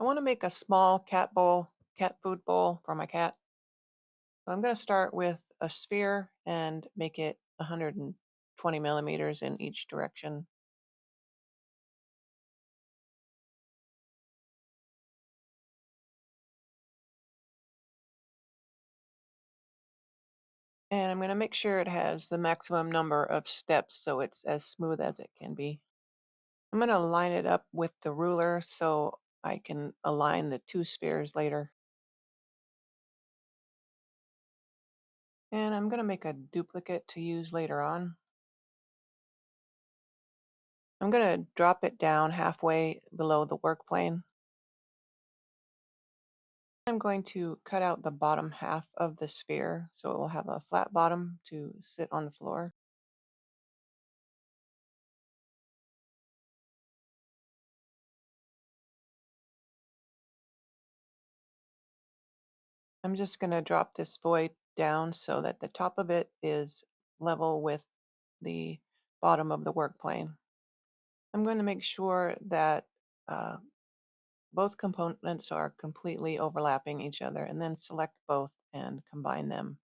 I want to make a small cat food bowl for my cat. So I'm going to start with a sphere and make it 120 millimeters in each direction. And I'm going to make sure it has the maximum number of steps so it's as smooth as it can be. I'm going to line it up with the ruler so I can align the two spheres later. And I'm going to make a duplicate to use later on. I'm going to drop it down halfway below the work plane. I'm going to cut out the bottom half of the sphere so it will have a flat bottom to sit on the floor. I'm just going to drop this void down so that the top of it is level with the bottom of the work plane. I'm going to make sure that uh, both components are completely overlapping each other and then select both and combine them.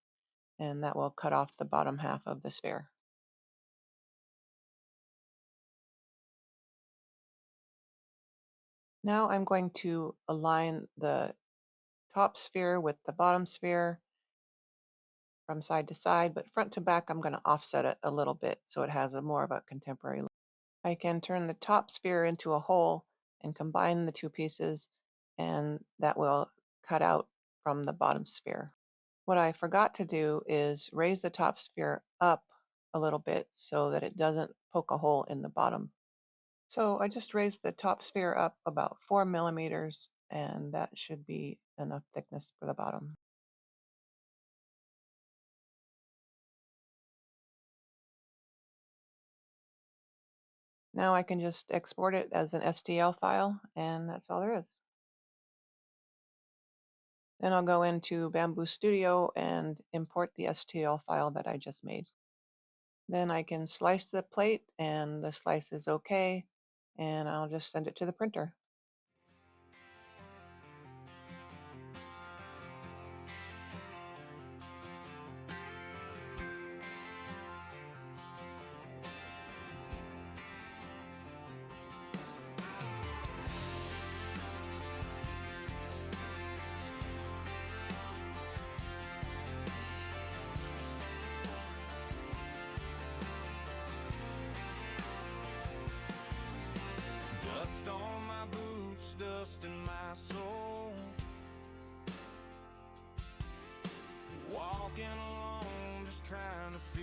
And that will cut off the bottom half of the sphere. Now I'm going to align the top sphere with the bottom sphere from side to side, but front to back, I'm going to offset it a little bit so it has a more of a contemporary look. I can turn the top sphere into a hole and combine the two pieces, and that will cut out from the bottom sphere. What I forgot to do is raise the top sphere up a little bit so that it doesn't poke a hole in the bottom. So I just raised the top sphere up about 4 millimeters, and that should be enough thickness for the bottom. Now I can just export it as an STL file, and that's all there is. Then I'll go into Bamboo Studio and import the STL file that I just made. Then I can slice the plate, and the slice is okay, and I'll just send it to the printer. Dust on my boots, dust in my soul. Walking alone, just trying to feel